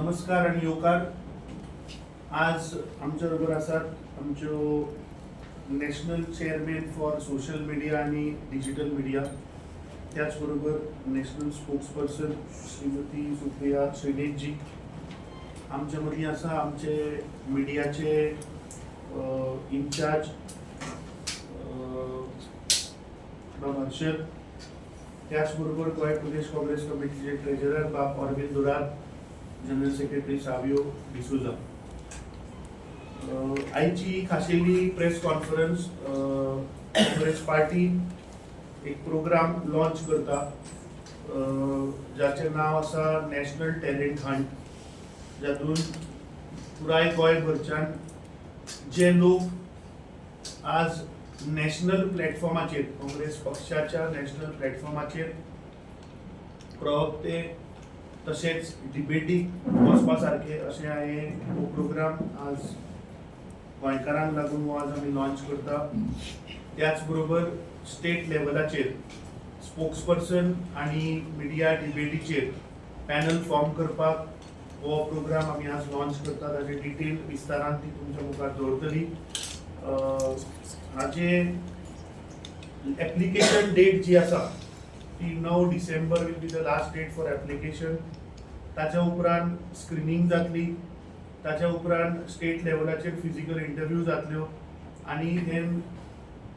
नमस्कार आणि योकार. आज आमच्या बरोबर आसात आमच्यो national chairman for social media आणि डिजिटल मिडिया, त्याचबरोबर नॅशनल स्पोक्सपर्सन श्रीमती सुप्रिया श्रीनेजी. आमच्या मदीं आसा आमचे मिडियाचे इन्चार्ज बाब हर्षद, त्याचबरोबर गोंय प्रदेश काँग्रेस कमिटीचे ट्रेजरर बाब अरविंद दुरार, जनरल सेक्रेटरी सावियो डिसुजा. आयची खाशेली प्रेस कॉन्फरन्स काँग्रेस पार्टी एक प्रोग्राम लॉन्च करता जाचें नांव आसा नॅशनल टॅलेंट हंट. जातून पुराय गोंयभरच्यान जे लोक आज नॅशनल प्लॅटफॉर्माचेर काँग्रेस पक्षाच्या नॅशनल प्लॅटफॉर्माचेर प्रवक्ते तशेंच डिबेटीक वचपा सारके अशें हांवें हो प्रोग्राम आज गोंयकारांक लागून हो आज आमी लॉन्च करता. त्याच बरोबर स्टेट लेवलाचेर स्पोक्सपर्सन आनी मिडिया डिबेटीचेर पॅनल फॉर्म करपाक हो प्रोग्राम आमी आज लॉन्च करता. ताजे डिटेल विस्तारान ती तुमच्या मुखार दवरतली. हाचे एप्लिकेशन डेट जी आसा ती 9 December will be the last date for application. ताच्या उपरांत स्क्रिनींग जातली, ताच्या उपरांत स्टेट लेवलाचेर फिजिकल इंटरव्यू जातल्यो आनी देन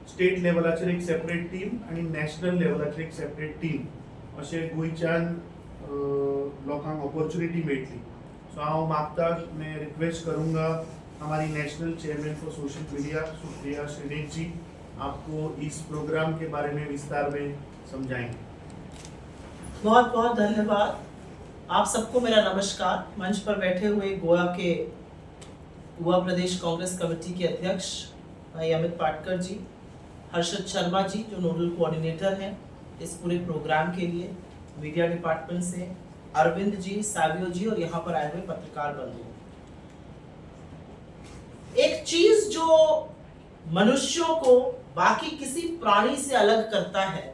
स्टेट लेवलाचेर एक सेपरेट टीम आनी नॅशनल लेवलाचेर एक सेपरेट टीम अशें गोंयच्यान लोकांक ऑपॉर्च्युनिटी मेळटली. सो हांव मागता, मैं रिक्वेस्ट करूंगा हमारी national chairman for social media Supriya Shrinate ji आपको इस प्रोग्राम के बारे में विस्तार में समझाएंगे. बहुत बहुत धन्यवाद. आप सबको मेरा नमस्कार. मंच पर बैठे हुए गोवा के गोवा प्रदेश कांग्रेस कमेटी के अध्यक्ष भाई अमित पाटकर जी, हर्षद शर्मा जी जो नोडल कोऑर्डिनेटर हैं इस पूरे प्रोग्राम के लिए, मीडिया डिपार्टमेंट से अरविंद जी, सावियो जी और यहाँ पर आए हुए पत्रकार बंधु. एक चीज जो मनुष्यों को बाकी किसी प्राणी से अलग करता है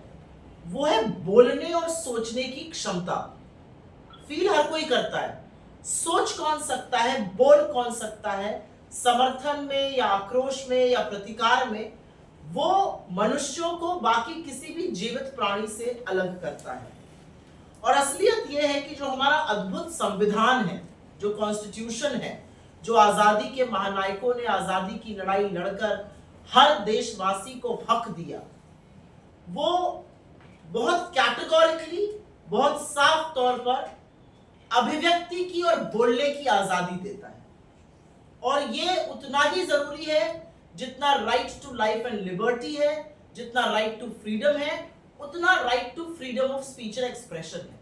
वो है बोलने और सोचने की क्षमता. फील हर कोई करता है, सोच कौन सकता है, बोल कौन सकता है, समर्थन में या आक्रोश में या प्रतिकार में, वो मनुष्यों को बाकी किसी भी जीवित प्राणी से अलग करता है. और असलियत यह है कि जो हमारा अद्भुत संविधान है, जो कॉन्स्टिट्यूशन है, जो आजादी के महानायकों ने आजादी की लड़ाई लड़कर हर देशवासी को हक दिया, वो बहुत कैटेगोरिकली, बहुत साफ तौर पर अभिव्यक्ति की और बोलने की आजादी देता है. और ये उतना ही जरूरी है जितना right to life and liberty है, जितना राइट टू फ्रीडम है, उतना right to freedom of speech and expression है.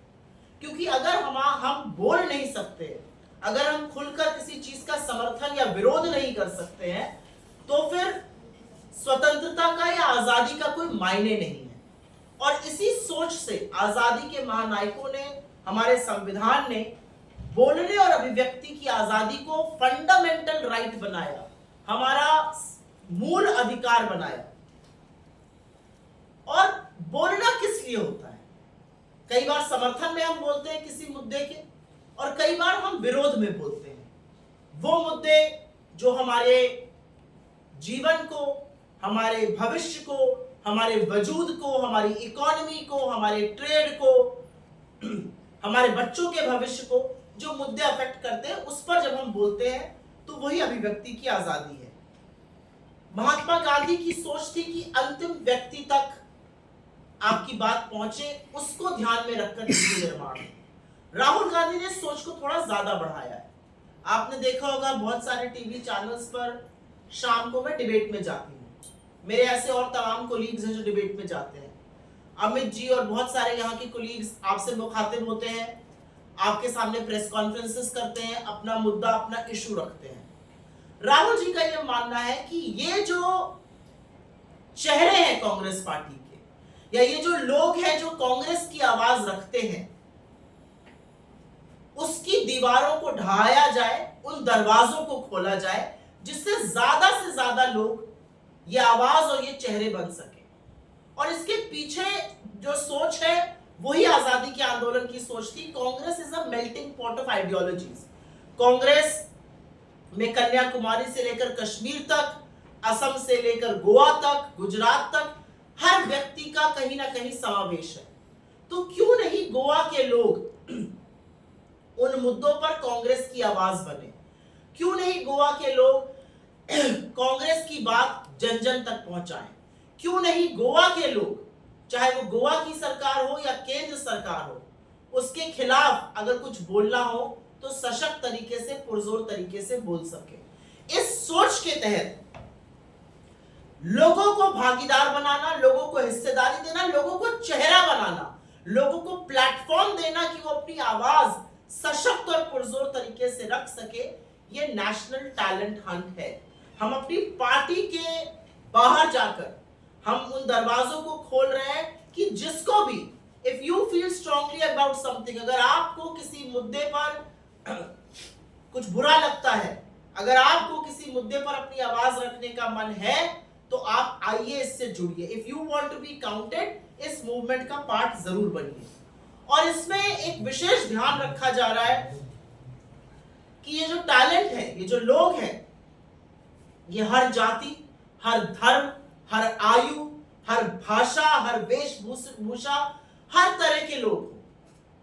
क्योंकि अगर हम बोल नहीं सकते, अगर हम खुलकर किसी चीज का समर्थन या विरोध नहीं कर सकते हैं, तो फिर स्वतंत्रता का या आजादी का कोई मायने नहीं है. और इसी सोच से आजादी के महानायकों ने, हमारे संविधान ने बोलने और अभिव्यक्ति की आजादी को फंडामेंटल राइट बनाया, हमारा मूल अधिकार बनाया. और बोलना किस लिए होता है? कई बार समर्थन में हम बोलते हैं किसी मुद्दे के, और कई बार हम विरोध में बोलते हैं. वो मुद्दे जो हमारे जीवन को, हमारे भविष्य को, हमारे वजूद को, हमारी इकोनॉमी को, हमारे ट्रेड को, हमारे बच्चों के भविष्य को जो मुद्दे अफेक्ट करते हैं, उस पर जब हम बोलते हैं तो वही अभिव्यक्ति की आजादी है. महात्मा गांधी की सोच थी कि अंतिम व्यक्ति तक आपकी बात पहुंचे, उसको ध्यान में रखकर नीति निर्माण. राहुल गांधी ने सोच को थोड़ा ज्यादा बढ़ाया है. आपने देखा होगा बहुत सारे टीवी चैनल्स पर शाम को मैं डिबेट में जाती हूँ. मेरे ऐसे और तमाम कोलीग्स हैं जो डिबेट में जाते हैं. अमित जी और बहुत सारे यहाँ के कोलीग्स आपसे मुखातिब होते हैं, आपके सामने प्रेस कॉन्फ्रेंसेस करते हैं, अपना मुद्दा, अपना इशू रखते हैं. राहुल जी का यह मानना है कि ये जो चेहरे हैं कांग्रेस पार्टी के, या ये जो लोग हैं जो कांग्रेस की आवाज रखते हैं, उसकी दीवारों को ढाया जाए, उन दरवाजों को खोला जाए जिससे से ज्यादा लोग ये आवाज और ये चेहरे बन सके. और इसके पीछे जो सोच है वही आजादी के आंदोलन की सोच थी. Congress is a melting pot of ideologies. Congress में कन्याकुमारी से लेकर कश्मीर तक, असम से लेकर गोवा तक, गुजरात तक हर व्यक्ति का कहीं ना कहीं समावेश है। तो क्यों नहीं गोवा के लोग उन मुद्दों पर कांग्रेस की आवाज बने? क्यों नहीं गोवा के लोग कांग्रेस की बात जन जन तक पहुंचाएं? क्यों नहीं गोवा के लोग, चाहे वो गोवा की सरकार हो या केंद्र सरकार हो, उसके खिलाफ अगर कुछ बोलना हो तो सशक्त तरीके से, पुरजोर तरीके से बोल सके। इस सोच के तहत लोगों को भागीदार बनाना, लोगों को हिस्सेदारी देना, लोगों को चेहरा बनाना, लोगों को प्लेटफॉर्म देना कि वो अपनी आवाज सशक्त और पुरजोर तरीके से रख सके, ये नेशनल टैलेंट हंट है। हम अपनी पार्टी के बाहर जाकर हम उन दरवाजों को खोल रहे हैं कि जिसको भी, if you feel strongly about something, अगर आपको किसी मुद्दे पर कुछ बुरा लगता है, अगर आपको किसी मुद्दे पर अपनी आवाज रखने का मन है, तो आप आइए, इससे जुड़िए। If you want to be counted, इस मूवमेंट का पार्ट जरूर बनिए। और इसमें एक विशेष ध्यान रखा जा रहा है कि ये जो टैलेंट है, ये जो लोग हैं, ये हर जाति, हर धर्म, हर आयु, हर भाषा, हर वेशभूषा, हर तरह के लोग हो।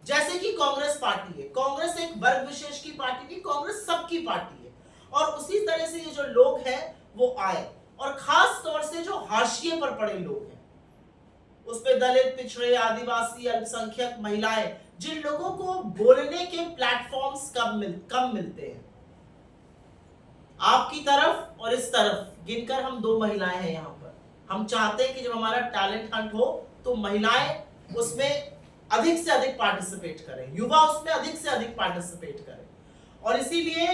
जैसे कि कांग्रेस पार्टी है, कांग्रेस एक वर्ग विशेष की पार्टी नहीं, कांग्रेस सबकी पार्टी है। और उसी तरह से ये जो लोग हैं वो आए, और खास तौर से जो हाशिए पर पड़े लोग हैं, उसपे दलित, पिछड़े, आदिवासी, अल्पसंख्यक, महिलाएं, जिन लोगों को बोलने के प्लेटफॉर्म्स कम मिलते हैं। आपकी तरफ और इस तरफ गिनकर हम 2 महिलाएं हैं यहाँ पर। हम चाहते हैं कि जब हमारा टैलेंट हंट हो तो महिलाएं उसमें अधिक से अधिक पार्टिसिपेट करें, युवा उसमें अधिक से अधिक पार्टिसिपेट करें। और इसीलिए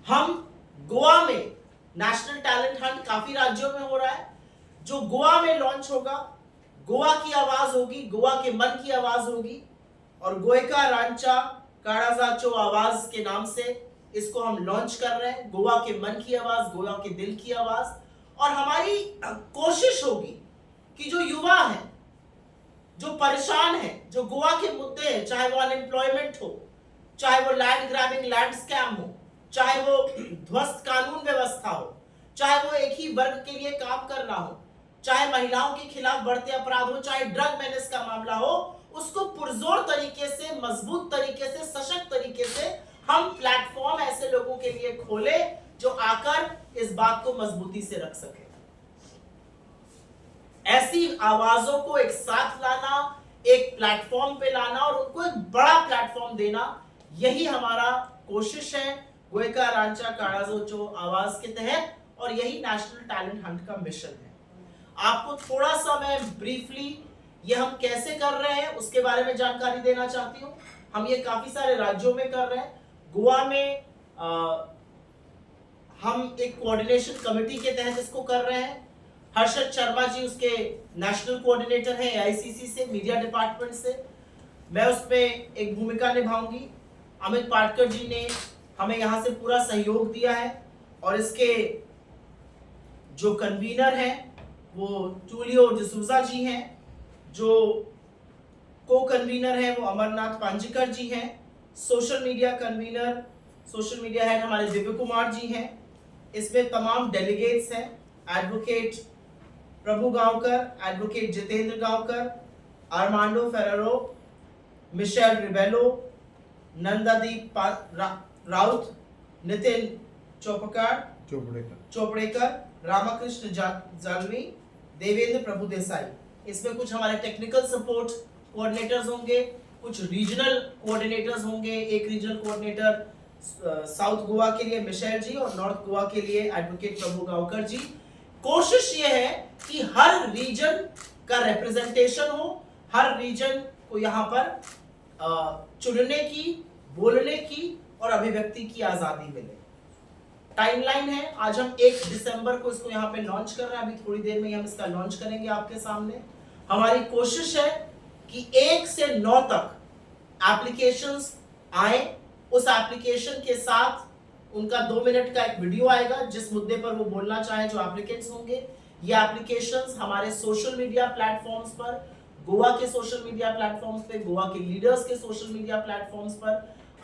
हम गोवा में नेशनल टैलेंट हंट काफी राज्यों में हो रहा है। जो गोवा में लॉन्च होगा, गोवा की आवाज होगी, गोवा के मन की आवाज होगी, और गोयका रांचा काड़ाजाचो आवाज के नाम से इसको हम लॉन्च कर रहे हैं। गोवा के मन की आवाज, गोवा के दिल की आवाज। और हमारी कोशिश होगी कि जो युवा हैं, जो परेशान हैं, जो गोवा के मुद्दे हैं, चाहे वो अनएम्प्लॉयमेंट हो, चाहे वो लैंड ग्रैबिंग, लैंड स्कैम हो, चाहे वो ध्वस्त कानून व्यवस्था हो, चाहे वो एक ही वर्ग के लिए काम करना हो, चाहे महिलाओं के खिलाफ बढ़ते अपराध हो, चाहे ड्रग मेनेस का मामला हो, उसको पुरजोर तरीके से, मजबूत तरीके से, सशक्त तरीके से हम प्लेटफॉर्म ऐसे लोगों के लिए खोले जो आकर इस बात को मजबूती से रख सके। ऐसी आवाजों को एक साथ लाना, एक प्लेटफॉर्म पे लाना और उनको एक बड़ा प्लेटफॉर्म देना, यही हमारा कोशिश है गोयका रांचा काड़ाजाचो आवाज के तहत, और यही नेशनल टैलेंट हंट का मिशन है। आपको थोड़ा सा मैं ब्रीफली ये हम कैसे कर रहे हैं उसके बारे में जानकारी देना चाहती हूँ। हम ये काफी सारे राज्यों में कर रहे हैं। गोवा में हम एक कोऑर्डिनेशन कमेटी के तहत इसको कर रहे हैं। हर्षद शर्मा जी उसके नेशनल कोऑर्डिनेटर हैं एआईसीसी से, मीडिया डिपार्टमेंट से। मैं उसमें एक भूमिका निभाऊंगी। अमित पाटकर जी ने हमें यहाँ से पूरा सहयोग दिया है, और इसके जो कन्वीनर हैं वो टूलियो डिसूजा जी हैं, जो को कन्वीनर हैं वो अमरनाथ पांजिकर जी हैं, social media convener, social media head हमारे दिव्य कुमार जी हैं। इसमें तमाम डेलीगेट्स हैं, एडवोकेट प्रभु गांवकर, एडवोकेट जितेंद्र गांवकर, आर्मांडो फेरेरो, मिशेल रिबेलो, नंदादीप राउत, नितिन चोपड़ेकर, रामाकृष्ण जालवी, देवेंद्र प्रभु देसाई। इसमें कुछ हमारे टेक्निकल सपोर्ट कोऑर्डिनेटर्स होंगे, कुछ रीजनल कोऑर्डिनेटर्स होंगे। एक रीजनल कोऑर्डिनेटर साउथ गोवा के लिए मिशेल जी और नॉर्थ गोवा के लिए एडवोकेट प्रभु गांवकर जी। कोशिश ये है कि हर रीजन का रिप्रेजेंटेशन हो, हर रीजन को यहाँ पर चुनने की, बोलने की और अभिव्यक्ति की आजादी मिले। टाइमलाइन है, आज हम 1 दिसंबर को इसको यहाँ पे लॉन्च कर रहे हैं। अभी थोड़ी देर में हम इसका लॉन्च करेंगे आपके सामने। हमारी कोशिश है कि 1 से 9 तक एप्लीकेशंस आए। उस एप्लीकेशन के साथ उनका 2 मिनट का एक वीडियो आएगा जिस मुद्दे पर वो बोलना चाहे, जो एप्लीकेंट्स होंगे। ये एप्लीकेशंस हमारे सोशल मीडिया प्लेटफॉर्म्स पर, गोवा के सोशल मीडिया प्लेटफॉर्म्स पे, गोवा के लीडर्स के सोशल मीडिया प्लेटफॉर्म्स पर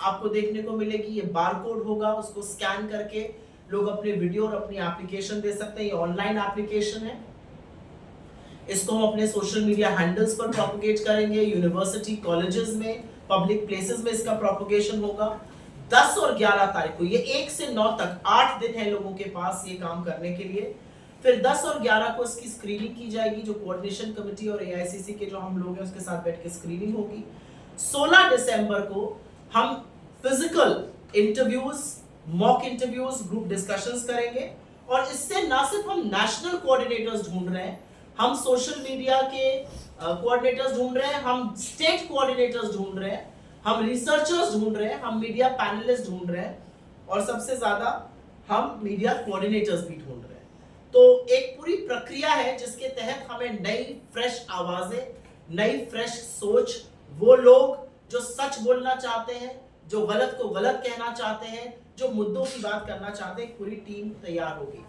आपको देखने को मिलेगी। ये बारकोड होगा, उसको स्कैन करके लोग अपने वीडियो और अपनी एप्लीकेशन दे सकते हैं। ये ऑनलाइन एप्लीकेशन है। इसको हम अपने सोशल मीडिया हैंडल्स पर प्रोपोगेट करेंगे, यूनिवर्सिटी कॉलेजेस में, पब्लिक प्लेसेस में इसका प्रोपोगेशन होगा। 10 और 11 तारीख को, ये 1 से 9 तक 8 दिन है लोगों के पास ये काम करने के लिए। फिर 10 और 11 को इसकी स्क्रीनिंग की जाएगी, जो कोऑर्डिनेशन कमेटी और एआईसीसी के जो हम लोग हैं उसके साथ बैठ के स्क्रीनिंग होगी। 16 दिसंबर को हम physical interviews, mock interviews, group discussions करेंगे। और इससे ना सिर्फ हम नेशनल कोऑर्डिनेटर्स ढूंढ रहे हैं, हम सोशल मीडिया के कोऑर्डिनेटर्स ढूंढ रहे हैं, हम स्टेट कोऑर्डिनेटर्स ढूंढ रहे हैं, हम रिसर्चर्स ढूंढ रहे हैं, हम मीडिया पैनलिस्ट ढूंढ रहे हैं, और सबसे ज्यादा हम मीडिया कोऑर्डिनेटर्स भी ढूंढ रहे हैं। तो एक पूरी प्रक्रिया है जिसके तहत हमें नई फ्रेश आवाजें, नई फ्रेश सोच, वो लोग जो सच बोलना चाहते हैं, जो गलत को गलत कहना चाहते हैं, जो मुद्दों की बात करना चाहते हैं, पूरी टीम तैयार होगी।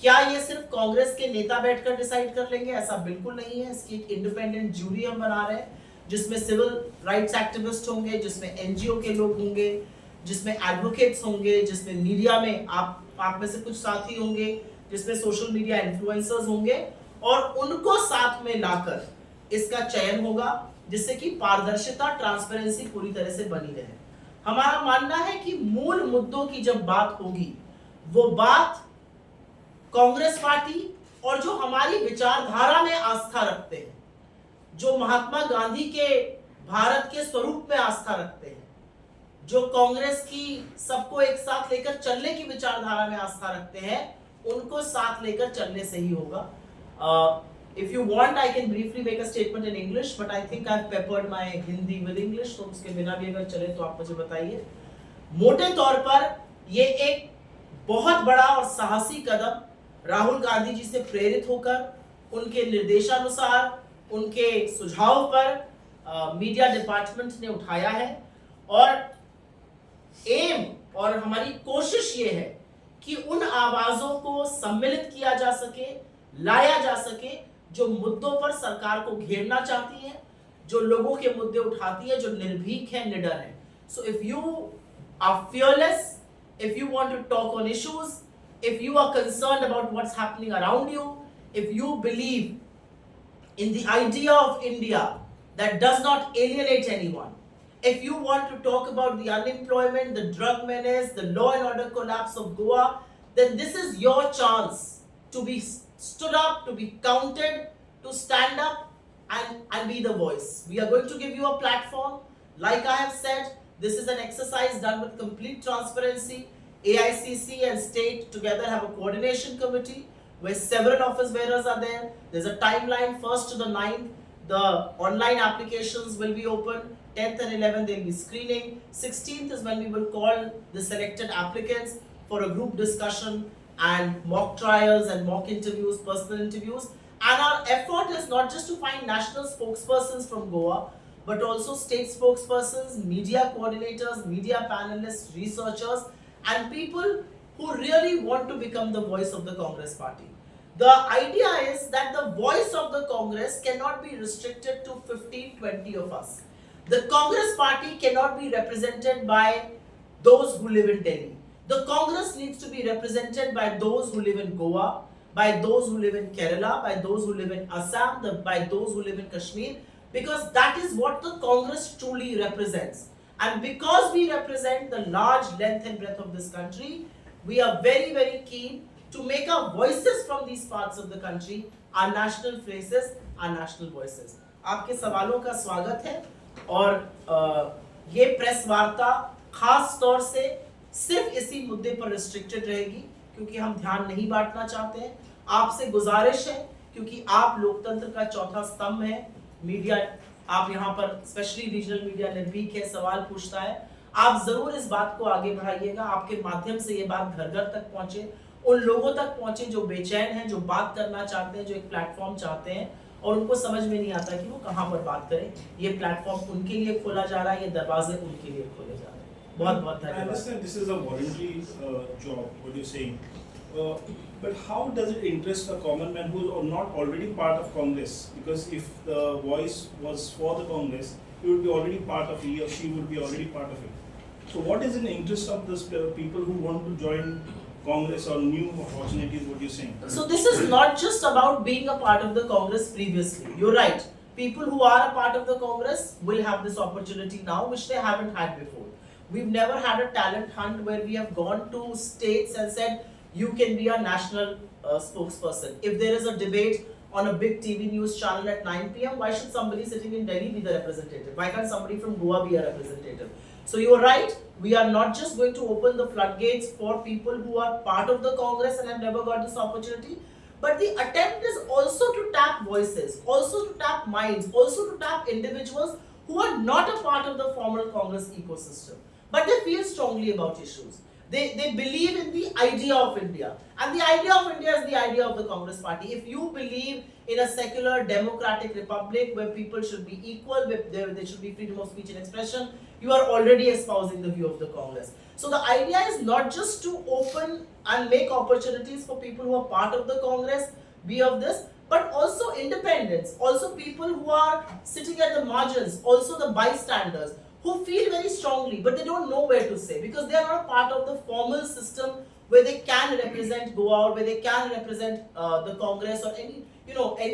क्या ये सिर्फ कांग्रेस के नेता बैठकर डिसाइड कर लेंगे? ऐसा बिल्कुल नहीं है। इसकी एक इंडिपेंडेंट जूरी हम बना रहे हैं, जिसमें सिविल राइट्स एक्टिविस्ट होंगे, जिसमें एनजीओ के लोग होंगे, जिसमें एडवोकेट्स होंगे, जिसमें मीडिया में आप में से कुछ साथी होंगे, जिसमें सोशल मीडिया इन्फ्लुएंसर्स होंगे, और उनको साथ में लाकर इसका चयन होगा, जिससे कि पारदर्शिता, ट्रांसपेरेंसी पूरी तरह से बनी रहे। हमारा मानना है कि मूल मुद्दों की जब बात होगी, वो बात कांग्रेस पार्टी और जो हमारी विचारधारा में आस्था रखते हैं, जो महात्मा गांधी के भारत के स्वरूप में आस्था रखते हैं, जो कांग्रेस की सबको एक साथ लेकर चलने की विचारधारा में आस्था रखते हैं, उनको साथ लेकर चलने से ही होगा। If you want, I can briefly make a statement in English, but I think I've peppered my Hindi with English, तो उसके बिना भी अगर चले तो आप मुझे बताइए। मोटे तौर पर ये एक बहुत बड़ा और साहसी कदम राहुल गांधी जी से प्रेरित होकर, उनके निर्देशानुसार, उनके सुझाव पर मीडिया डिपार्टमेंट ने उठाया है। और एम और हमारी कोशिश ये है कि उन आवाजों को सम्मिलित किया जा सके, लाया जा सके, जो मुद्दों पर सरकार को घेरना चाहती है, जो लोगों के मुद्दे उठाती है, जो निर्भीक है, निडर है। So if you are fearless, if you want to talk on issues, if you are concerned about what's happening around you, if you believe in the idea of India that does not alienate anyone, if you want to talk about the unemployment, the drug menace, the law and order collapse of Goa, then this is your chance to be stood up, to be counted, to stand up and be the voice. We are going to give you a platform. Like I have said, this is an exercise done with complete transparency. AICC and state together have a coordination committee where several office bearers are there. There's a timeline, 1st to the 9th. The online applications will be open. 10th and 11th they'll be screening. 16th is when we will call the selected applicants for a group discussion and mock trials and mock interviews, personal interviews. And our effort is not just to find national spokespersons from Goa, but also state spokespersons, media coordinators, media panelists, researchers, and people who really want to become the voice of the Congress party. The idea is that the voice of the Congress cannot be restricted to 15-20 of us. The Congress party cannot be represented by those who live in Delhi. The Congress needs to be represented by those who live in Goa, by those who live in Kerala, by those who live in Assam, by those who live in Kashmir, because that is what the Congress truly represents. And because we represent the large length and breadth of this country, we are very, very keen to make our voices from these parts of the country our national faces, our national voices. आपके सवालों का स्वागत है। और ये press वार्ता खास तौर से सिर्फ इसी मुद्दे पर रिस्ट्रिक्टेड रहेगी, क्योंकि हम ध्यान नहीं बांटना चाहते हैं। आपसे गुजारिश है, क्योंकि आप लोकतंत्र का चौथा स्तंभ है, मीडिया, आप यहाँ पर स्पेशली रीजनल मीडिया निर्भीक है, सवाल पूछता है, आप जरूर इस बात को आगे बढ़ाइएगा। आपके माध्यम से ये बात घर घर तक पहुंचे, उन लोगों तक पहुंचे जो बेचैन हैं, जो बात करना चाहते हैं, जो एक प्लेटफॉर्म चाहते हैं और उनको समझ में नहीं आता कि वो कहाँ पर बात करें। ये प्लेटफॉर्म उनके लिए खोला जा रहा है, ये दरवाजे उनके लिए खोले जा रहे हैं। बहुत बहुत धन्यवाद। I understand this is a voluntary job, what you're saying. But how does it interest a common man who is not already part of Congress? Because if the voice was for the Congress, he would be already part of it, he or she would be already part of it. So what is in the interest of this people who want to join Congress or new opportunities? What you're saying? So this is not just about being a part of the Congress previously. You're right. People who are a part of the Congress will have this opportunity now, which they haven't had before. We've never had a talent hunt where we have gone to states and said, you can be a national spokesperson. If there is a debate on a big TV news channel at 9 p.m., why should somebody sitting in Delhi be the representative? Why can't somebody from Goa be a representative? So you are right, we are not just going to open the floodgates for people who are part of the Congress and have never got this opportunity, but the attempt is also to tap voices, also to tap minds, also to tap individuals who are not a part of the formal Congress ecosystem, but they feel strongly about issues. They believe in the idea of India. And the idea of India is the idea of the Congress party. If you believe in a secular democratic republic where people should be equal, where there should be freedom of speech and expression, you are already espousing the view of the Congress. So the idea is not just to open and make opportunities for people who are part of the Congress, be of this, but also independents, also people who are sitting at the margins, also the bystanders, who feel very strongly, but they don't know where to say because they are not part of the formal system where they can represent Goa or where they can represent the Congress or any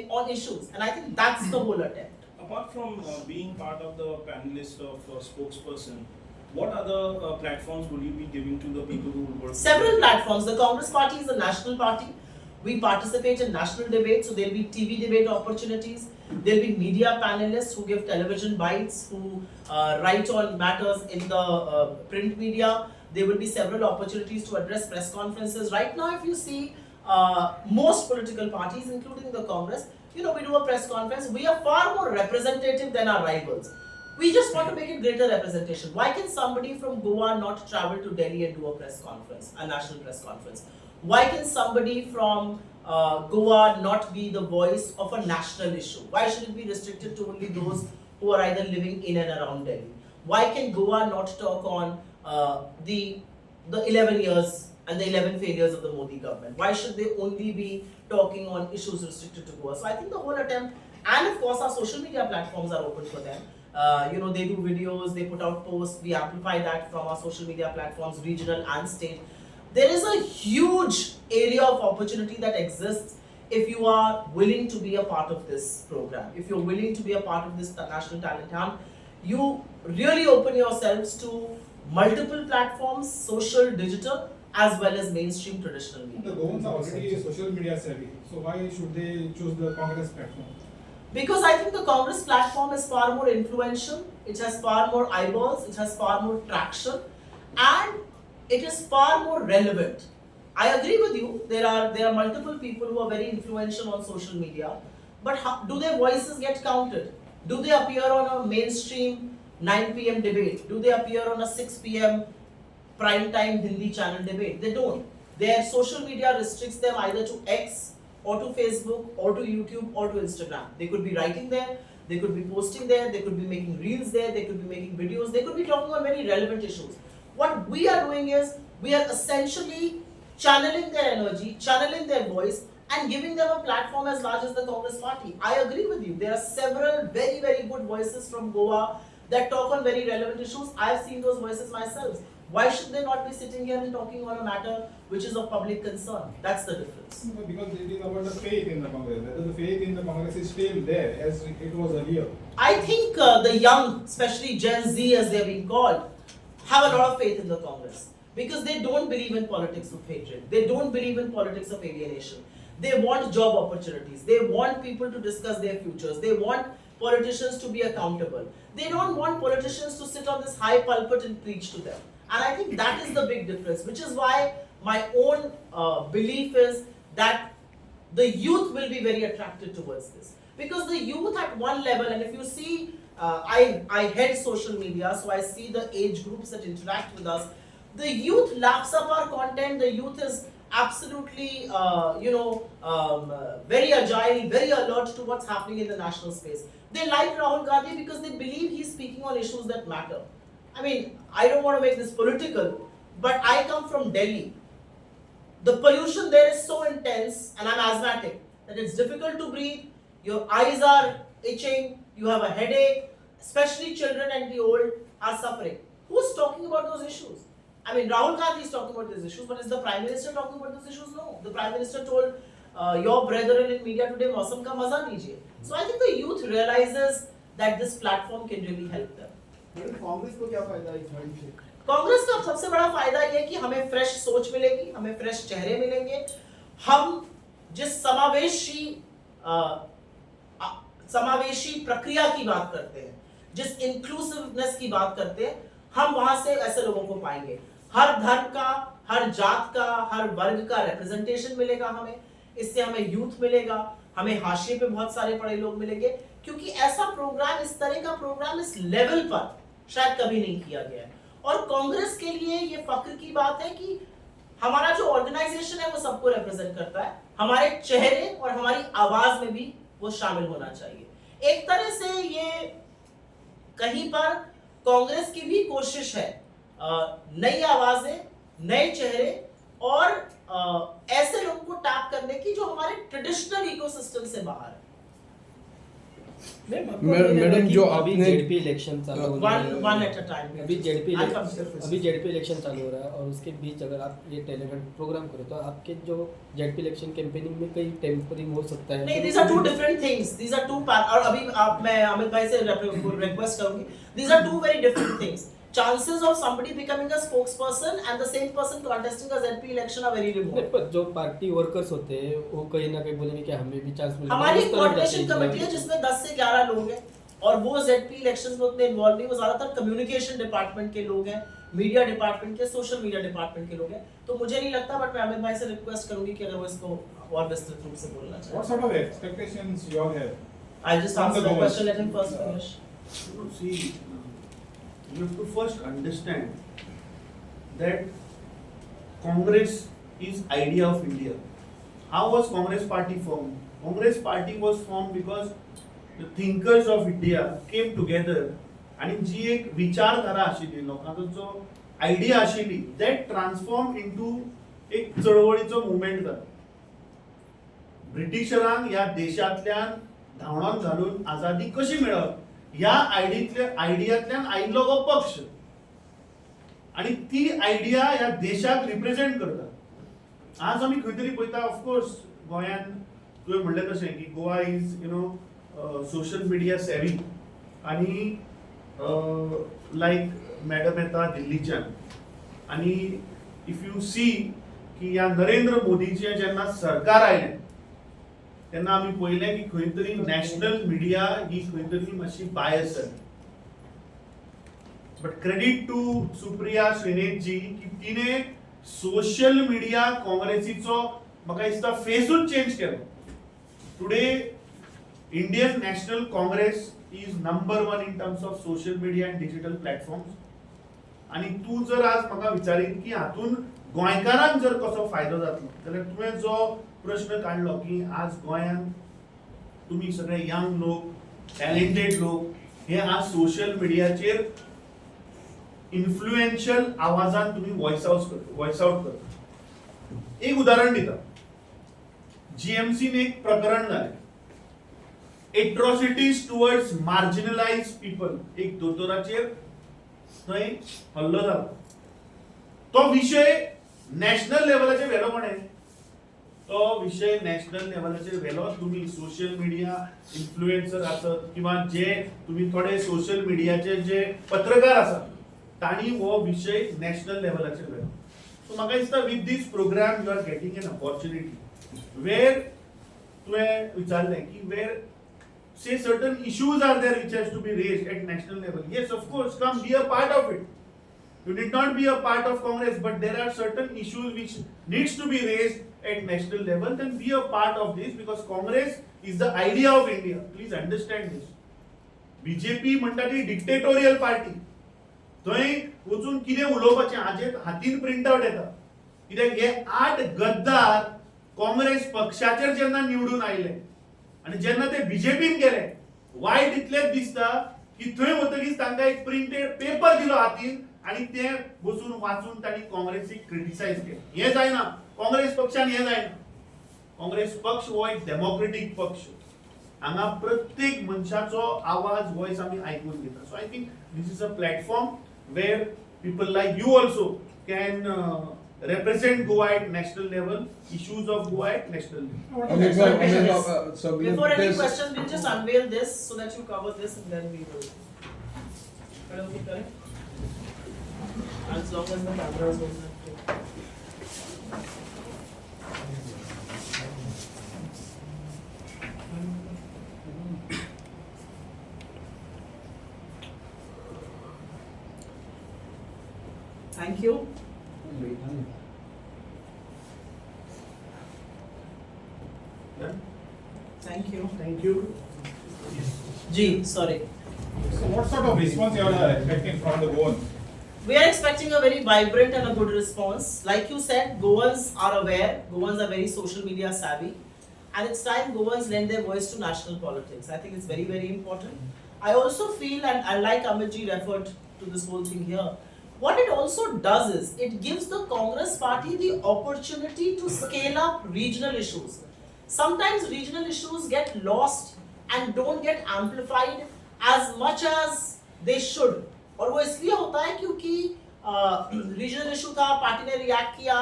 on issues. And I think that's the whole attempt. Apart from being part of the panelist of spokesperson, what other platforms would you be giving to the people who will work? Several platforms. The Congress party is a national party. We participate in national debates, so there will be TV debate opportunities. There will be media panelists who give television bites, who write on matters in the print media. There will be several opportunities to address press conferences. Right now, if you see most political parties, including the Congress, we do a press conference. We are far more representative than our rivals. We just want to make it greater representation. Why can somebody from Goa not travel to Delhi and do a press conference, a national press conference? Why can somebody from Goa not be the voice of a national issue? Why should it be restricted to only those who are either living in and around Delhi? Why can Goa not talk on the 11 years and the 11 failures of the Modi government? Why should they only be talking on issues restricted to Goa? So I think the whole attempt, and of course our social media platforms are open for them. They do videos, they put out posts, we amplify that from our social media platforms, regional and state. There is a huge area of opportunity that exists if you are willing to be a part of this program. If you're willing to be a part of this national talent hunt, you really open yourselves to multiple platforms, social, digital, as well as mainstream traditional media. The Goans are already social media savvy, so why should they choose the Congress platform? Because I think the Congress platform is far more influential, it has far more eyeballs, it has far more traction, and it is far more relevant. I agree with you, there are multiple people who are very influential on social media, but do their voices get counted? Do they appear on a mainstream 9 p.m. debate? Do they appear on a 6 p.m. prime time Hindi channel debate? They don't. Their social media restricts them either to X or to Facebook or to YouTube or to Instagram. They could be writing there, they could be posting there, they could be making reels there, they could be making videos, they could be talking on very relevant issues. What we are doing is, we are essentially channeling their energy, channeling their voice, and giving them a platform as large as the Congress party. I agree with you. There are several very, very good voices from Goa that talk on very relevant issues. I've seen those voices myself. Why should they not be sitting here and talking on a matter which is of public concern? That's the difference. Because it is about the faith in the Congress. Whether the faith in the Congress is still there as it was earlier. I think the young, especially Gen Z as they're being called, have a lot of faith in the Congress. Because they don't believe in politics of hatred. They don't believe in politics of alienation. They want job opportunities. They want people to discuss their futures. They want politicians to be accountable. They don't want politicians to sit on this high pulpit and preach to them. And I think that is the big difference, which is why my own belief is that the youth will be very attracted towards this. Because the youth at one level, and if you see, I head social media, so I see the age groups that interact with us. The youth laps up our content. The youth is absolutely, very agile, very alert to what's happening in the national space. They like Rahul Gandhi because they believe he's speaking on issues that matter. I mean, I don't want to make this political, but I come from Delhi. The pollution there is so intense, and I'm asthmatic, that it's difficult to breathe. Your eyes are itching, you have a headache, especially children and the old are suffering. Who's talking about those issues? I mean, Rahul Gandhi is talking about those issues, but is the Prime Minister talking about those issues? No. The Prime Minister told your brethren in media today, "Mausam ka maza lijiye." So I think the youth realizes that this platform can really help them. लेकिन कांग्रेस को क्या फायदा इस गाड़ी से? कांग्रेस का सबसे बड़ा फायदा ये कि हमें फ्रेश सोच मिलेगी, हमें फ्रेश चेहरे मिलेंगे। हम जिस समावेशी प्रक्रिया की बात करते हैं, जिस इंक्लूसिवनेस की बात करते हैं, हम वहां से ऐसे लोगों को पाएंगे। हर धर्म का, हर जात का, हर वर्ग का रिप्रेजेंटेशन मिलेगा हमें। इससे हमें यूथ मिलेगा, हमें हाशिए पे बहुत सारे पढ़े लोग मिलेंगे, क्योंकि ऐसा प्रोग्राम, इस तरह का प्रोग्राम इस लेवल पर शायद कभी नहीं किया गया है। और कांग्रेस के लिए ये फख्र की बात है कि हमारा जो ऑर्गेनाइजेशन है वो सबको रिप्रेजेंट करता है। हमारे चेहरे और हमारी आवाज में भी वो शामिल होना चाहिए। एक तरह से ये कहीं पर कांग्रेस की भी कोशिश है नई आवाजें, नए चेहरे और ऐसे लोगों को टैप करने की जो हमारे ट्रेडिशनल इकोसिस्टम से बाहर है। मैडम जो अभी आपने जेडपी इलेक्शन चालू हो रहा है, वन एट अ टाइम। अभी जेडपी इलेक्शन चालू हो रहा है और उसके बीच अगर आप ये टेलीविजन प्रोग्राम करो तो आपके जो जेडपी इलेक्शन कैंपेनिंग में कई टेम्परिंग हो सकता है। नहीं, these are two different things. These are two और अभी मैं अमित भाई से रिक्वेस्ट करूंगी, these are two very different things. Chances of somebody becoming a spokesperson and the same person contesting a ZP election are very नहीं, remote. पर जो party workers होते हैं वो कहीं ना कहीं बोलेंगे कि हमें भी चांस मिलेगा। हमारी उस तरफ कोऑर्डिनेशन जाते हैं कमेटी है जिसमें 10 से 11 लोग हैं और वो ZP इलेक्शंस में उतने इन्वॉल्व नहीं, वो ज्यादातर कम्युनिकेशन डिपार्टमेंट के लोग हैं, मीडिया डिपार्टमेंट के, सोशल मीडिया डिपार्टमेंट के लोग हैं। तो मुझे नहीं लगता, बट मैं अमित भाई से रिक्वेस्ट करूंगी कि अगर वो इसको और विस्तृत रूप से बोलना What चाहे। sort of expectations you all have? I'll just From answer the the question, let him government. first finish. See, you have to first understand that Congress is idea of India. How was Congress party formed? Congress party was formed because the thinkers of India came together आणि जी एक विचारधारा आशिल्ली, लोकांचो जो idea आशिल्ली, that transformed into एक चळवळीचो movement जालो. ब्रिटिशरांक ह्या देशांतल्यान धांवडावन घालून आजादी कशी मेळप ह्या आयडियातल्यान आयिल्लो हो पक्ष आणि ती आयडिया ह्या देशाक रिप्रेझेंट करता. आज आमी खंय तरी पळयता, ऑफकोर्स गोंयान तुवें म्हणलें तशें की गोवा इज सोशल मिडिया सेवी आणि लायक मॅडम येता दिल्लीच्यान आणि इफ यू सी की ह्या नरेंद्र मोदीचें जेन्ना सरकार आयलें तेन्ना आमी पळयलें की खंय तरी नॅशनल मिडिया ही खंय तरी मातशी बायस जाली. But credit to Supriya Shrinate ji की तिने सोशल मिडिया काँग्रेसीचो म्हाका दिसता फेसूच चेंज केलो. Today Indian National Congress is number 1 in terms of social media and digital platforms. आणि तू जर आज म्हाका विचारीत की हातून गोंयकारांक जर कसो फायदो जातलो जाल्यार तुवें जो प्रश्न काढलो की आज गोंयान तुम्ही सगळे यंग लोक, टॅलेंटेड लोक हे आज सोशल मिडियाचेर इन्फ्लुएन्शियल आवाजान तुम्ही व्हॉइस आउट करता. एक उदाहरण दिता. जीएमसीन एक प्रकरण जालें, एट्रॉसिटीज टुवर्ड्स मार्जिनलाइज पीपल. एक दोतोराचेर थंय हल्लो जालो. तो विषय नॅशनल लेवलाचेर व्हेलो कोणें? तो विषय नॅशनल लेवलाचेर व्हेलो तुम्ही सोशल मिडिया इन्फ्लुएन्सर आसत किंवा जे तुम्ही थोडे सोशल मिडियाचे जे पत्रकार आसात तांणी हो विषय नॅशनल लेवलाचेर व्हेलो. सो म्हाका दिसता with this program you are getting an opportunity where तुवें विचारलें की where say certain issues are there which has to be raised at national level. Yes, of course, come be a part of it. You did not be a part of Congress, but there are certain issues which needs to be raised at national level. Then be a part of this because Congress is the idea of India. Please understand this. BJP म्हणटा ती dictatorial party. थंय वचून कितें उलोवपाचें हाजेर हातीन print out येता. कित्याक हे 8 गद्दार काँग्रेस पक्षाचेर जेन्ना निवडून आयले आणि जेन्ना ते बीजेपीन गेले वायट इतलेच दिसता की थंय वतकीच तांकां एक प्रिंटेड पेपर दिलो हातीन आणि ते बसून वाचून तांणी काँग्रेसीक क्रिटिसाइज केलें. हें जायना. काँग्रेस पक्षान हें जायना. काँग्रेस पक्ष हो एक डेमोक्रेटीक पक्ष. हांगा प्रत्येक मनशाचो आवाज व्हॉइस आमी आयकून घेता. So I think this is a platform where people like you also can represent Goa at national level, issues of Goa at national level. Before any questions, we'll just unveil this so that you cover this and then we will. Correct? As long as the camera is open. Thank you. Done? Thank you. Thank you. G, sorry. So what sort of response you are expecting from the Goans? We are expecting a very vibrant and a good response. Like you said, Goans are aware, Goans are very social media savvy, and it's time Goans lend their voice to national politics. I think it's very, very important. I also feel, and I like Amitji referred to this whole thing here, what it also does is, it gives the Congress party the opportunity to scale up regional issues. Sometimes regional issues get lost and don't get amplified as much as they should. और वो इसलिए होता है क्योंकि regional issue था, party ने react किया,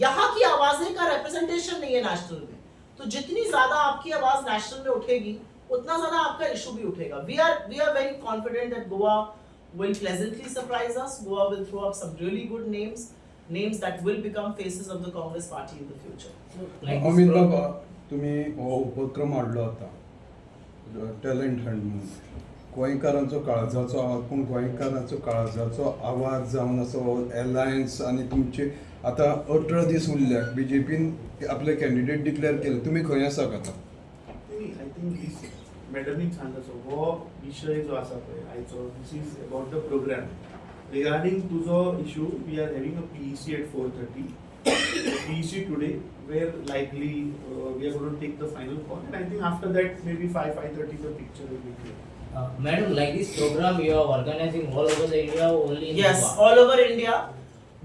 यहाँ की आवाजें का रिप्रेजेंटेशन नहीं है नेशनल में, तो जितनी ज्यादा आपकी आवाज नेशनल में उठेगी उतना ज्यादा आपका इशू भी उठेगा. We are very confident that Goa will pleasantly surprise us. Goa will throw up some really good names that will become faces of the Congress party in the future. Amit बाबा, तुम्ही हो उपक्रम हाडलो आता टॅलेंट हंट म्हणून गोंयकारांचो काळजाचो आवाज, पूण गोंयकारांचो काळजाचो आवाज जावन असो एलायन्स आनी तुमचे आतां 18 दीस उरल्यात, बीजेपीन आपले कॅन्डिडेट डिक्लेअर केले, तुम्ही खंय आसात आतां? आय थिंक मॅडमीन सांगचो हो विषय जो आसा पळय आयचो, this is about the program regarding तुजो issue. We are having a PEC at 4:30. PEC today, where likely we are going to take the final call, and I think after that maybe 5:30 the picture will be clear. Madam, like this program you are organizing all over the India, only in Yes, Goa? all over India.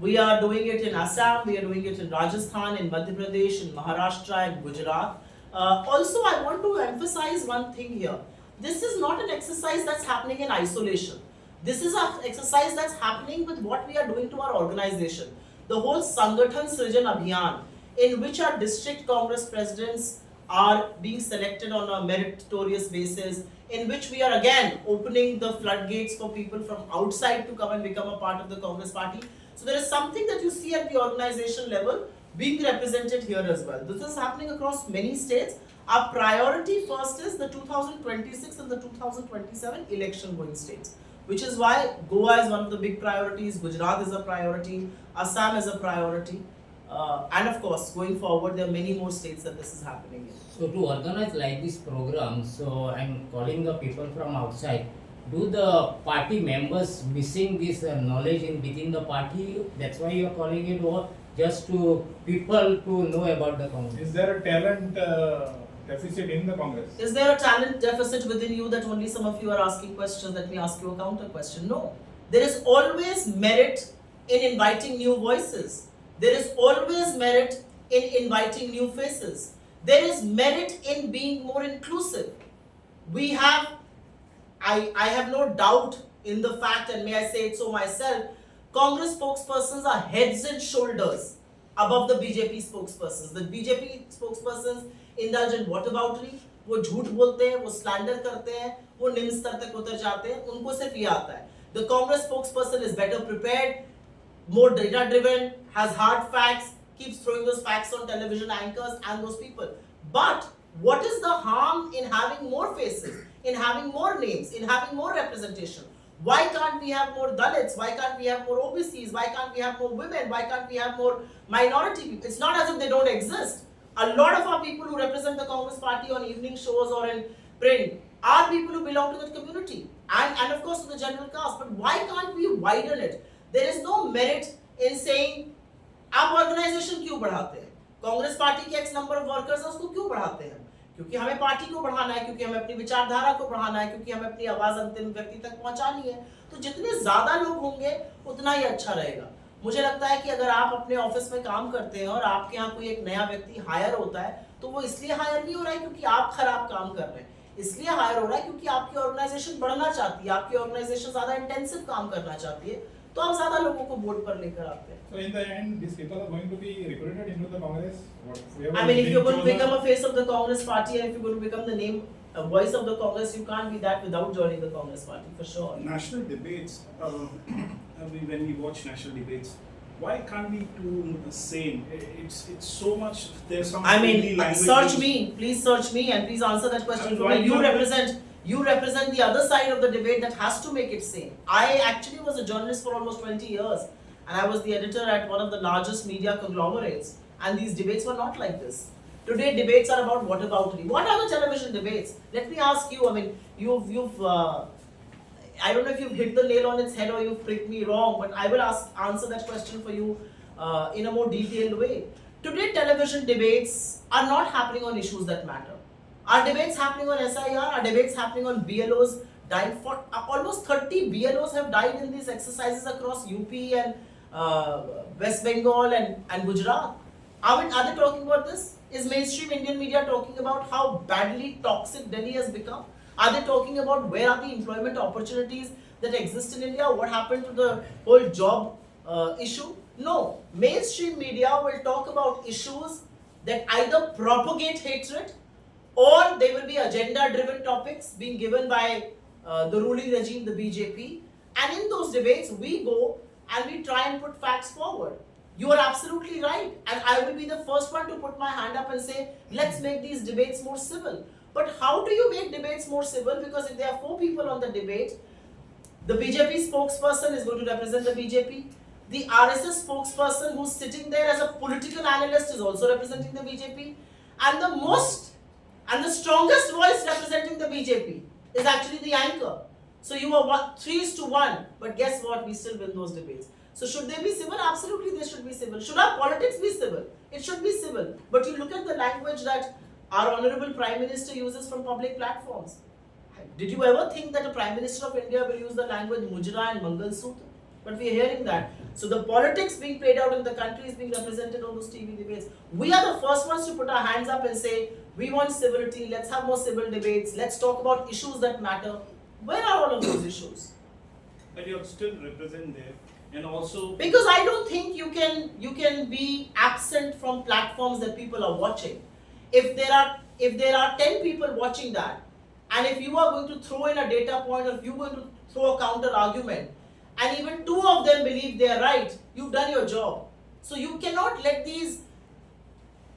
We are doing it in Assam, we are doing it in Rajasthan, in Madhya Pradesh, in Maharashtra, and Gujarat. Also, I want to emphasize one thing here. This is not an exercise that's happening in isolation. This is an exercise that's happening with what we are doing to our organization. The whole Sangathan Srijan Abhiyan, in which our district Congress presidents are being selected on a meritorious basis, in which we are again opening the floodgates for people from outside to come and become a part of the Congress party. So there is something that you see at the organization level being represented here as well. This is happening across many states. Our priority first is the 2026 and the 2027 election going states, which is why Goa is one of the big priorities, Gujarat is a priority, Assam is a priority, and of course going forward there are many more states that this is happening in. So to organize like this program, so I'm calling the people from outside. Do the party members missing this knowledge in within the party? That's why you are calling it, or just to people to know about the Congress? Is there a talent deficit in the Congress? Is there a talent deficit within you that only some of you are asking questions? Let me ask you a counter question. No. There is always merit in inviting new voices. There is always merit in inviting new faces. There is merit in being more inclusive. We have, I have no doubt in the fact, and may I say it so myself, Congress spokespersons are heads and shoulders above the BJP spokespersons. The BJP spokespersons indulge in whataboutery, वो झूठ बोलते हैं, वो slander करते हैं, वो निम्न स्तर तक उतर जाते हैं, उनको सिर्फ ये आता है. The Congress spokesperson is better prepared, more data driven, has hard facts, keeps throwing those facts on television anchors and those people. But what is the harm in having more faces, in having more names, in having more representation? Why can't we have more Dalits? Why can't we have more OBCs? Why can't we have more women? Why can't we have more minority people? It's not as if they don't exist. A lot of our people who represent the Congress party on evening shows or in print are people who belong to that community and of course to the general cast. But why can't we widen it? There is no merit in saying आप organisation क्यों बढ़ाते हैं? Congress party के X number of workers है उसको क्यों बढ़ाते हैं? क्योंकि हमें पार्टी को बढ़ाना है, क्योंकि हमें अपनी विचारधारा को बढ़ाना है, क्योंकि हमें अपनी आवाज अंतिम व्यक्ति तक पहुंचानी है. तो जितने ज्यादा लोग होंगे उतना ही अच्छा रहेगा. मुझे लगता है कि अगर आप अपने ऑफिस में काम करते हैं और आपके यहाँ कोई एक नया व्यक्ति हायर होता है तो वो इसलिए हायर नहीं हो रहा है क्योंकि आप खराब काम कर रहे हैं. इसलिए हायर हो रहा है क्योंकि आपकी ऑर्गेनाइजेशन बढ़ना चाहती है, आपकी ऑर्गेनाइजेशन ज्यादा इंटेंसिव काम करना चाहती है, तो आप ज्यादा लोगों को बोर्ड पर लेकर आते हैं. So in the end, these people are going to be recruited into the Congress. Whoever I mean, if is you're being going to become chosen- a face of the Congress party and if you're going to become the name, a voice of the Congress, you can't be that without joining the Congress party for sure. National debates, when we watch national debates, why can't we do same? It's so much, there's some I mean, silly language search used. me, please search me and please answer that question And for why me. You represent the other side of the debate that has to make it sane. I actually was a journalist for almost 20 years and I was the editor at one of the largest media conglomerates, and these debates were not like this. Today debates are about whataboutery. What are the television debates? Let me ask you, I mean, I don't know if you've hit the nail on its head or you've pricked me wrong, but I will answer that question for you in a more detailed way. Today, television debates are not happening on issues that matter. Are debates happening on SIR? Are debates happening on BLOs? Died for almost 30 BLOs have died in these exercises across UP and West Bengal and Gujarat. Are they talking about this? Is mainstream Indian media talking about how badly toxic Delhi has become? Are they talking about where are the employment opportunities that exist in India? What happened to the whole job issue? No. Mainstream media will talk about issues that either propagate hatred or they will be agenda-driven topics being given by the ruling regime, the BJP. And in those debates, we go and we try and put facts forward. You are absolutely right. And I will be the first one to put my hand up and say, let's make these debates more civil. But how do you make debates more civil? Because if there are 4 people on the debate, the BJP spokesperson is going to represent the BJP. The RSS spokesperson who's sitting there as a political analyst is also representing the BJP. And the strongest voice representing the BJP is actually the anchor. So you are 3:1, but guess what? We still win those debates. So should they be civil? Absolutely, they should be civil. Should our politics be civil? It should be civil. But you look at the language that our honorable Prime Minister uses from public platforms. Did you ever think that a Prime Minister of India will use the language Mujra and Mangal Sutra? But we are hearing that. So the politics being played out in the country is being represented on those TV debates. We are the first ones to put our hands up and say, we want civility, let's have more civil debates, let's talk about issues that matter. Where are all of those issues? But you're still represent there, and also Because I don't think you can be absent from platforms that people are watching. If there are 10 people watching that, and if you are going to throw in a data point, or if you're going to throw a counter argument, and even 2 of them believe they are right, you've done your job. So you cannot let these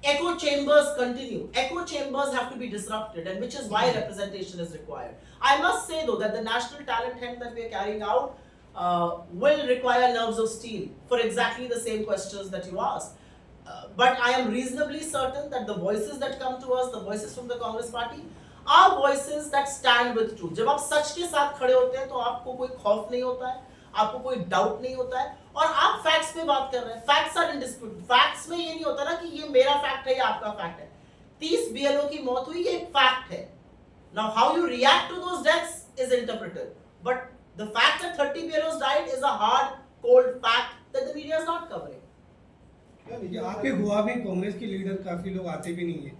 echo chambers continue. Echo chambers have to be disrupted, and which is why representation is required. I must say though that the national talent hunt that we are carrying out will require nerves of steel for exactly the same questions that you asked. But I am reasonably certain that the voices that come to us, the voices from the Congress party, are voices that stand with truth. जब आप सच के साथ खड़े होते हैं तो आपको कोई खौफ नहीं होता है, आपको कोई डाउट नहीं होता है, और आप फैक्ट्स पे बात कर रहे हैं. Facts are in dispute. Facts में ये नहीं होता ना कि ये मेरा फैक्ट है या आपका फैक्ट है. 30 BLO की मौत हुई, ये एक फैक्ट है. Now how you react to those deaths is interpreted. But the fact that 30 BLOs died is a hard, cold fact that the media is not covering. यहाँ पे गोवा में कांग्रेस के लीडर काफी लोग आते भी नहीं है,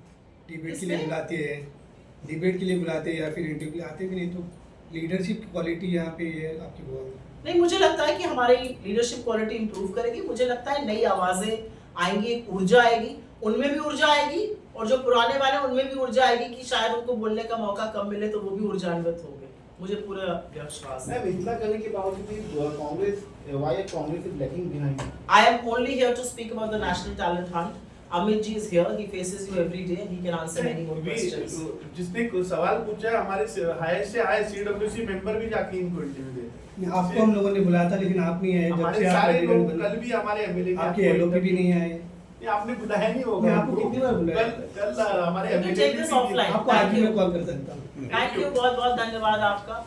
डिबेट के लिए बुलाते हैं, डिबेट के लिए बुलाते हैं या फिर इंटरव्यू के लिए आते भी नहीं. तो लीडरशिप क्वालिटी यहाँ पे है आपके गोवा में? नहीं, मुझे लगता है कि हमारी लीडरशिप क्वालिटी इंप्रूव करेगी. मुझे लगता है नई आवाजें आएंगी, एक ऊर्जा आएगी, उनमें भी ऊर्जा आएगी, और जो पुराने वाले उनमें भी ऊर्जा आएगी कि शायद उनको बोलने का मौका कम मिले तो वो भी ऊर्जान्वित होंगे. मुझे पूरा विश्वास है. मैम, इतना करने के बावजूद भी Congress, why Congress is lagging behind? I am only here to speak about the national talent hunt. Amit ji is here. He faces you every day and he can answer many more questions. जिसने सवाल पूछा, हमारे highest से high CWC member भी जाके इनको interview देते हैं. आपको हम लोगों ने बुलाया था लेकिन आप नहीं आए. जब हमारे से आप सारे प्रेसिडेंट लोग, बने, कल भी हमारे एमएलए आपके LOP भी नहीं आए. ये आपने बुलाया नहीं होगा. मैं आपको कितनी बार बुलाया? कल हमारे You can take this offline. आपको आज भी मैं कॉल कर सकता हूँ. Thank you. बहुत बहुत धन्यवाद आपका.